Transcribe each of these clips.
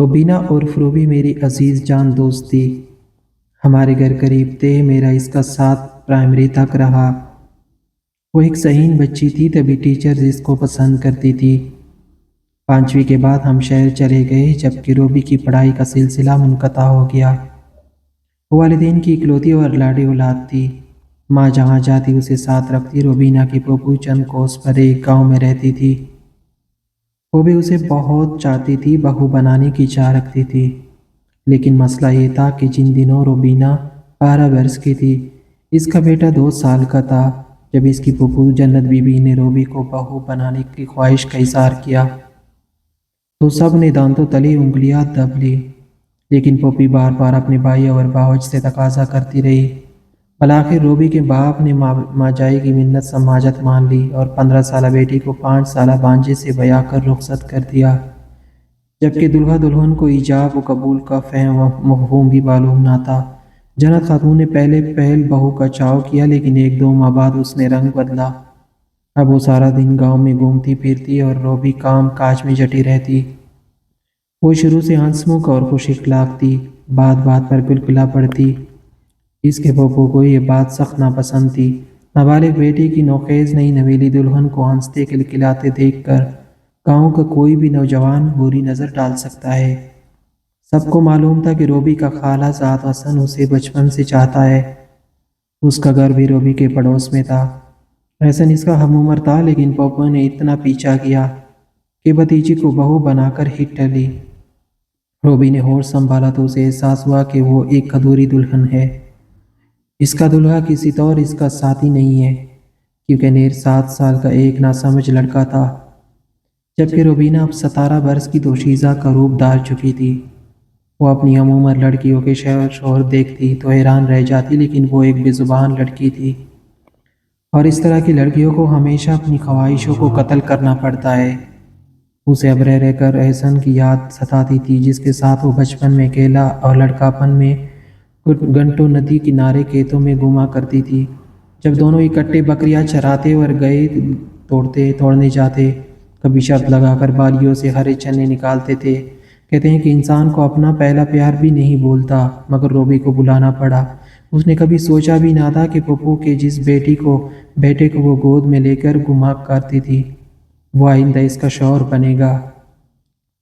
روبینہ اور فروبی میری عزیز جان دوست تھی۔ ہمارے گھر قریب تھے، میرا اس کا ساتھ پرائمری تک رہا۔ وہ ایک ذہین بچی تھی، تبھی ٹیچرز اس کو پسند کرتی تھی۔ 5ویں کے بعد ہم شہر چلے گئے، جبکہ روبی کی پڑھائی کا سلسلہ منقطع ہو گیا۔ وہ والدین کی اکلوتی اور لاڈلی اولاد تھی۔ ماں جہاں جاتی اسے ساتھ رکھتی۔ روبینہ کی پھوپھو چند کوس پر ایک گاؤں میں رہتی تھی۔ وہ بھی اسے بہت چاہتی تھی، بہو بنانے کی چاہ رکھتی تھی۔ لیکن مسئلہ یہ تھا کہ جن دنوں روبینہ 12 برس کی تھی، اس کا بیٹا 2 سال کا تھا۔ جب اس کی پھوپھو جنت بی بی نے روبی کو بہو بنانے کی خواہش کا اظہار کیا تو سب نے دانتوں تلے انگلیاں دب لی، لیکن پھوپھی بار بار اپنے بھائی اور باوج سے تقاضا کرتی رہی۔ بالآخر روبی کے باپ نے ماجائی کی منت سماجت مان لی اور 15 سالہ بیٹی کو 5 سالہ بانجے سے بیاہ کر رخصت کر دیا، جبکہ دلہا دلہن کو ایجاب و قبول کا فہم و مفہوم بھی معلوم نہ تھا۔ جنت خاتون نے پہل بہو کا چاؤ کیا، لیکن 1-2 ماہ بعد اس نے رنگ بدلا۔ اب وہ سارا دن گاؤں میں گھومتی پھرتی اور روبی کام کاج میں جٹی رہتی۔ وہ شروع سے ہنسمکھ اور خوش اخلاق تھی، بات بات پر کلکلا پڑتی۔ اس کے پھوپھو کو یہ بات سخت ناپسند تھی۔ نابالغ بیٹی کی نوخیز نئی نویلی دلہن کو ہنستے کلکلاتے دیکھ کر گاؤں کا کوئی بھی نوجوان بری نظر ڈال سکتا ہے۔ سب کو معلوم تھا کہ روبی کا خالہ زاد حسن اسے بچپن سے چاہتا ہے۔ اس کا گھر بھی روبی کے پڑوس میں تھا۔ حسن اس کا ہم عمر تھا، لیکن پھوپھو نے اتنا پیچھا کیا کہ بھتیجی کو بہو بنا کر ہی ٹلی۔ روبی نے ہوش سنبھالا تو اسے احساس ہوا کہ وہ ایک ادھوری دلہن ہے۔ اس کا دلہا کسی طور اس کا ساتھی نہیں ہے، کیونکہ نیر 7 سال کا ایک ناسمجھ لڑکا تھا، جبکہ روبینہ اب 17 برس کی دوشیزہ کا روپ دھار چکی تھی۔ وہ اپنی ہم عمر لڑکیوں کے شوہر دیکھتی تو حیران رہ جاتی، لیکن وہ ایک بے زبان لڑکی تھی، اور اس طرح کی لڑکیوں کو ہمیشہ اپنی خواہشوں کو قتل کرنا پڑتا ہے۔ اسے اب رہ رہ کر احسن کی یاد ستاتی تھی، جس کے ساتھ وہ بچپن میں اکیلا اور لڑکاپن میں گھنٹوں ندی کنارے کھیتوں میں گھوما کرتی تھی، جب دونوں اکٹھے بکریاں چراتے اور گئے توڑنے جاتے۔ کبھی شرط لگا کر بالیوں سے ہرے چنے نکالتے تھے۔ کہتے ہیں کہ انسان کو اپنا پہلا پیار بھی نہیں بھولتا، مگر روبی کو بلانا پڑا۔ اس نے کبھی سوچا بھی نہ تھا کہ پھوپھو کے جس بیٹے کو وہ گود میں لے کر گھما کرتی تھی، وہ آئندہ اس کا شوہر بنے گا،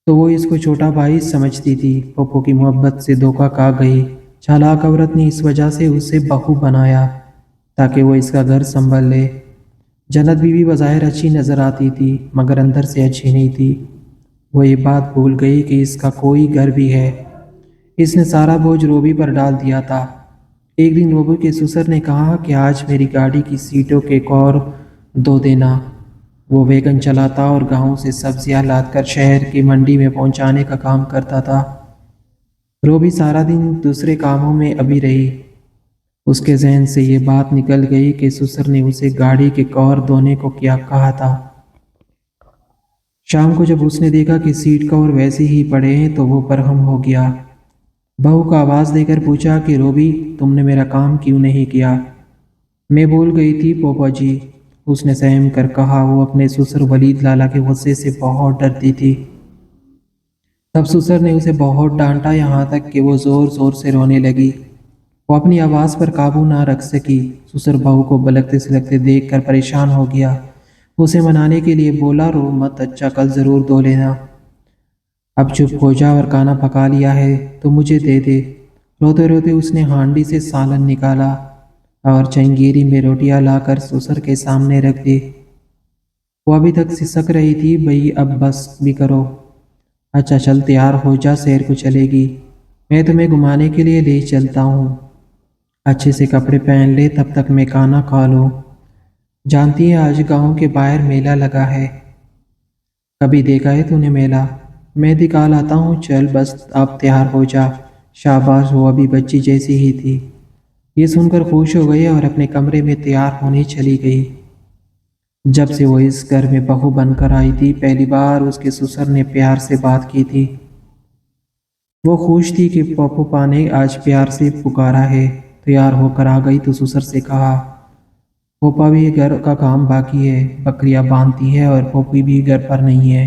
تو وہ اس کو چھوٹا بھائی سمجھتی تھی۔ پھوپھو کی محبت سے دھوکہ کھا گئی۔ چالاک عورت نے اس وجہ سے اسے بہو بنایا تاکہ وہ اس کا گھر سنبھال لے۔ جنت بی بی بظاہر اچھی نظر آتی تھی، مگر اندر سے اچھی نہیں تھی۔ وہ یہ بات بھول گئی کہ اس کا کوئی گھر بھی ہے۔ اس نے سارا بوجھ روبی پر ڈال دیا تھا۔ ایک دن روبی کے سسر نے کہا کہ آج میری گاڑی کی سیٹوں کے کور دھو دینا۔ وہ ویگن چلاتا اور گاؤں سے سبزیاں لاد کر شہر کی منڈی میں پہنچانے کا کام کرتا تھا۔ روبی سارا دن دوسرے کاموں میں ابھی رہی۔ اس کے ذہن سے یہ بات نکل گئی کہ سسر نے اسے گاڑی کے کور دھونے کو کیا کہا تھا۔ شام کو جب اس نے دیکھا کہ سیٹ کور ویسے ہی پڑے ہیں تو وہ برہم ہو گیا۔ بہو کا آواز دے کر پوچھا کہ روبی، تم نے میرا کام کیوں نہیں کیا؟ میں بھول گئی تھی پوپا جی، اس نے سہم کر کہا۔ وہ اپنے سسر ولید لالا کے غصے سے بہت ڈرتی تھی۔ تب سسر نے اسے بہت ڈانٹا، یہاں تک کہ وہ زور زور سے رونے لگی۔ وہ اپنی آواز پر قابو نہ رکھ سکی۔ سسر بہو کو بلکتے سلکتے دیکھ کر پریشان ہو گیا۔ اسے منانے کے لیے بولا، رو مت، اچھا کل ضرور دھو لینا۔ اب چپ ہو جا، اور کھانا پکا لیا ہے تو مجھے دے دے۔ روتے روتے اس نے ہانڈی سے سالن نکالا اور چنگیری میں روٹیاں لا کر سسر کے سامنے رکھ دی۔ وہ ابھی تک سسک رہی تھی۔ بھئی اب بس بھی کرو۔ اچھا چل تیار ہو جا، سیر کو چلے گی، میں تمہیں گھمانے کے لیے لے چلتا ہوں۔ اچھے سے کپڑے پہن لے، تب تک میں کھانا کھا لوں۔ جانتی ہے آج گاؤں کے باہر میلہ لگا ہے؟ کبھی دیکھا ہے تو نے میلہ؟ میں دکھا لاتا ہوں، چل بس اب تیار ہو جا۔ شاباش، وہ ابھی بچی جیسی ہی تھی۔ یہ سن کر خوش ہو گئی اور اپنے کمرے میں تیار ہونے چلی گئی۔ جب سے وہ اس گھر میں بہو بن کر آئی تھی، پہلی بار اس کے سسر نے پیار سے بات کی تھی۔ وہ خوش تھی کہ پوپا نے آج پیار سے پکارا ہے۔ تیار ہو کر آ گئی تو سسر سے کہا، پوپا بھی گھر کا کام باقی ہے، بکریاں باندھتی ہے اور پوپی بھی گھر پر نہیں ہے۔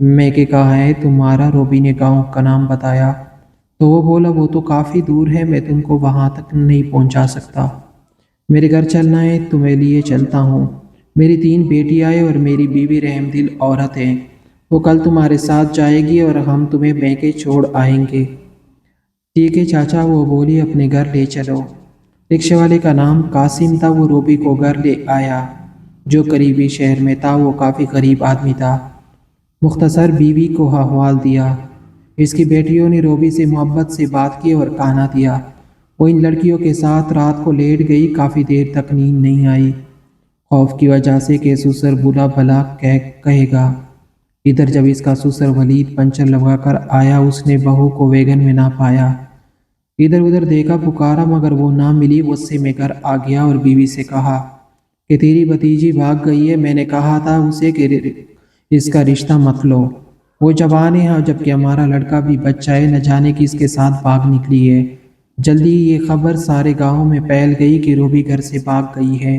میں کہ کہا ہے تمہارا؟ روبی نے گاؤں کا نام بتایا تو وہ بولا وہ تو کافی دور ہے، میں تم کو وہاں تک نہیں پہنچا سکتا۔ میرے گھر چلنا ہے، تمہیں لیے چلتا ہوں۔ میری 3 بیٹیاں ہیں اور میری بیوی رحم دل عورت ہے، وہ کل تمہارے ساتھ جائے گی اور ہم تمہیں میکے چھوڑ آئیں گے۔ ٹھیک ہے چاچا، وہ بولی اپنے گھر لے چلو۔ رکشے والے کا نام قاسم تھا، وہ روبی کو گھر لے آیا جو قریبی شہر میں تھا۔ وہ کافی غریب آدمی تھا۔ مختصر بیوی کو احوال دیا۔ اس کی بیٹیوں نے روبی سے محبت سے بات کی اور کھانا دیا۔ وہ ان لڑکیوں کے ساتھ رات کو لیٹ گئی، کافی دیر تک نیند نہیں آئی، خوف کی وجہ سے کہ سسر بلا بھلا کہے گا۔ ادھر جب اس کا سسر ولید پنچر لگا کر آیا، اس نے بہو کو ویگن میں نہ پایا۔ ادھر ادھر دیکھا، پکارا مگر وہ نہ ملی۔ غصے میں گھر آ گیا اور بیوی سے کہا کہ تیری بھتیجی بھاگ گئی ہے، میں نے کہا تھا اسے کہ اس کا رشتہ مت لو، وہ جوان ہے، جبکہ ہمارا لڑکا بھی بچہ ہے، نہ جانے کس کے ساتھ بھاگ نکلی ہے۔ جلدی یہ خبر سارے گاؤں میں پھیل گئی کہ روبی گھر سے بھاگ گئی ہے۔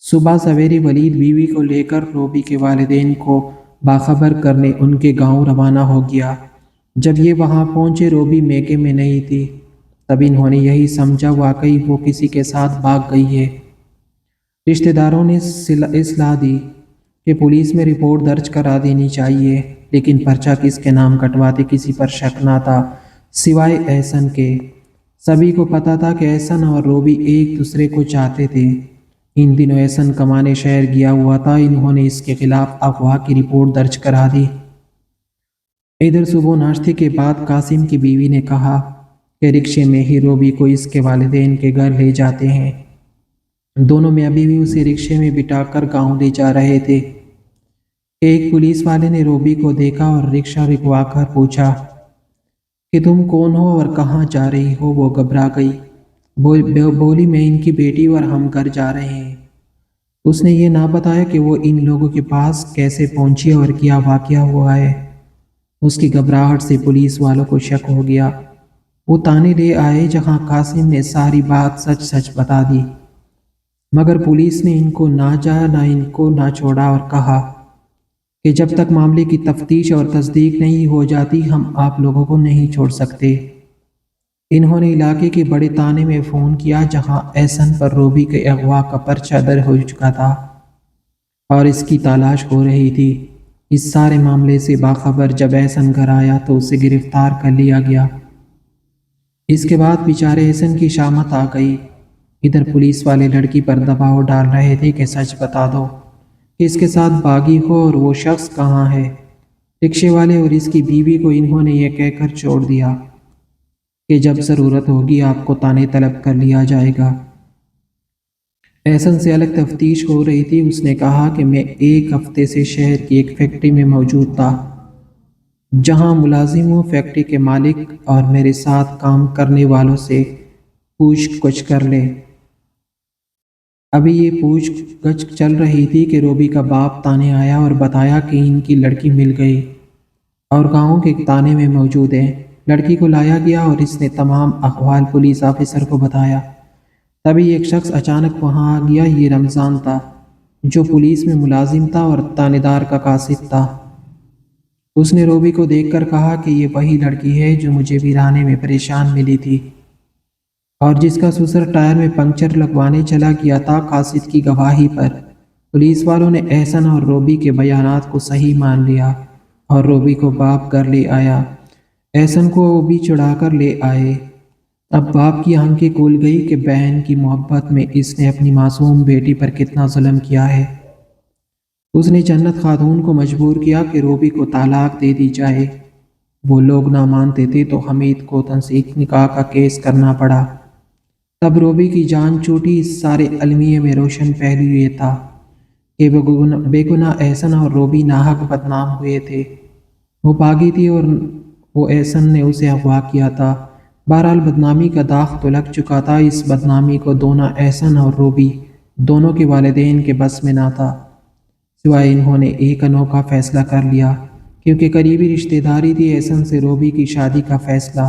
صبح سویرے ولید بیوی کو لے کر روبی کے والدین کو باخبر کرنے ان کے گاؤں روانہ ہو گیا۔ جب یہ وہاں پہنچے، روبی میکے میں نہیں تھی۔ تب انہوں نے یہی سمجھا واقعی وہ کسی کے ساتھ بھاگ گئی ہے۔ رشتہ داروں نے اصلاح دی کہ پولیس میں رپورٹ درج کرا دینی چاہیے، لیکن پرچہ کس کے نام کٹواتے کسی پر شک نہ تھا سوائے احسن کے۔ سبھی کو پتہ تھا کہ احسن اور روبی ایک دوسرے کو چاہتے تھے۔ ان دنوں احسن کمانے شہر گیا ہوا تھا، انہوں نے اس کے خلاف اغوا کی رپورٹ درج کرا دی۔ ادھر صبح ناشتے کے بعد قاسم کی بیوی نے کہا کہ رکشے میں ہی روبی کو اس کے والدین کے گھر لے جاتے ہیں۔ دونوں میاں بیوی اسے رکشے میں بٹھا کر گاؤں لے جا رہے تھے کہ ایک پولیس والے نے روبی کو دیکھا اور رکشہ رکوا کر پوچھا کہ تم کون ہو اور کہاں جا رہی ہو؟ وہ گھبرا گئی، بولی میں ان کی بیٹی اور ہم گھر جا رہے ہیں۔ اس نے یہ نہ بتایا کہ وہ ان لوگوں کے پاس کیسے پہنچی اور کیا واقعہ ہوا ہے۔ اس کی گھبراہٹ سے پولیس والوں کو شک ہو گیا۔ وہ تانے لے آئے، جہاں قاسم نے ساری بات سچ سچ بتا دی، مگر پولیس نے ان کو نہ چھوڑا اور کہا کہ جب تک معاملے کی تفتیش اور تصدیق نہیں ہو جاتی ہم آپ لوگوں کو نہیں چھوڑ سکتے۔ انہوں نے علاقے کے بڑے تانے میں فون کیا، جہاں احسن پر روبی کے اغوا کا پرچہ درج ہو چکا تھا اور اس کی تلاش ہو رہی تھی۔ اس سارے معاملے سے باخبر جب احسن گھر آیا تو اسے گرفتار کر لیا گیا۔ اس کے بعد بیچارے احسن کی شامت آ گئی۔ ادھر پولیس والے لڑکی پر دباؤ ڈال رہے تھے کہ سچ بتا دو کہ اس کے ساتھ باغی ہو اور وہ شخص کہاں ہے۔ رکشے والے اور اس کی بیوی کو انہوں نے یہ کہہ کر چھوڑ دیا کہ جب ضرورت ہوگی آپ کو تانے طلب کر لیا جائے گا۔ احسن سے الگ تفتیش ہو رہی تھی۔ اس نے کہا کہ میں 1 ہفتے سے شہر کی ایک فیکٹری میں موجود تھا، جہاں ملازم ہوں۔ فیکٹری کے مالک اور میرے ساتھ کام کرنے والوں سے پوچھ گچھ کر لے۔ ابھی یہ پوچھ گچھ چل رہی تھی کہ روبی کا باپ تانے آیا اور بتایا کہ ان کی لڑکی مل گئی اور گاؤں کے تانے میں موجود ہے۔ لڑکی کو لایا گیا اور اس نے تمام احوال پولیس آفیسر کو بتایا۔ تبھی ایک شخص اچانک وہاں آ گیا۔ یہ رمضان تھا، جو پولیس میں ملازم تھا اور تانے دار کا قاصد تھا۔ اس نے روبی کو دیکھ کر کہا کہ یہ وہی لڑکی ہے جو مجھے ویرانے میں پریشان ملی تھی اور جس کا سسر ٹائر میں پنکچر لگوانے چلا گیا تھا۔ قاصد کی گواہی پر پولیس والوں نے احسن اور روبی کے بیانات کو صحیح مان لیا اور روبی کو باپ گھر لے آیا۔ احسن کو وہ بھی چڑھا کر لے آئے۔ اب باپ کی آنکھیں کھل گئی کہ بہن کی محبت میں اس نے اپنی معصوم بیٹی پر کتنا ظلم کیا ہے۔ اس نے جنت خاتون کو مجبور کیا کہ روبی کو طلاق دے دی جائے۔ وہ لوگ نہ مانتے تھے تو حمید کو تنسیق نکاح کا کیس کرنا پڑا۔ تب روبی کی جان چھوٹی۔ اس سارے المیے میں روشن پہلو یہ تھا کہ بے گناہ احسن اور روبی ناحق بدنام ہوئے تھے۔ وہ باغی تھی اور وہ احسن نے اسے اغوا کیا تھا۔ بہرحال بدنامی کا داغ تو لگ چکا تھا۔ اس بدنامی کو دھونا احسن اور روبی دونوں کے والدین کے بس میں نہ تھا، سوائے انہوں نے ایک انوکھا فیصلہ کر لیا، کیونکہ قریبی رشتہ داری تھی احسن سے روبی کی شادی کا فیصلہ۔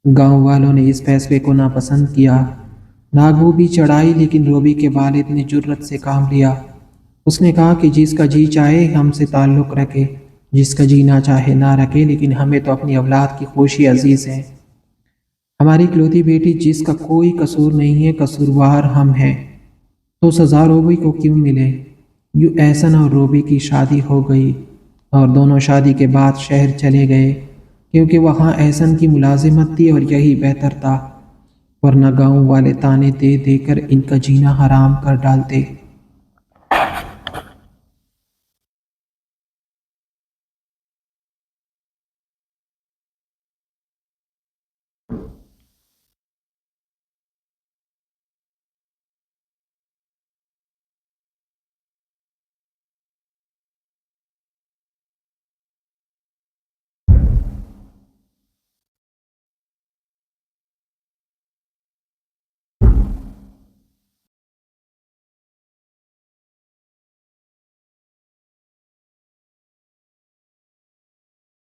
گاؤں والوں نے اس فیصلے کو ناپسند کیا، ناگو بھی چڑھائی، لیکن روبی کے والد نے جرأت سے کام لیا۔ اس نے کہا کہ جس کا جی چاہے ہم سے تعلق رکھے، جس کا جینا چاہے نہ رکھے، لیکن ہمیں تو اپنی اولاد کی خوشی عزیز ہے۔ ہماری اکلوتی بیٹی جس کا کوئی قصور نہیں ہے، قصوروار ہم ہیں، تو سزا روبی کو کیوں ملے؟ یوں احسن اور روبی کی شادی ہو گئی اور دونوں شادی کے بعد شہر چلے گئے، کیونکہ وہاں احسن کی ملازمت تھی اور یہی بہتر تھا، ورنہ گاؤں والے تانے دے دے کر ان کا جینا حرام کر ڈالتے۔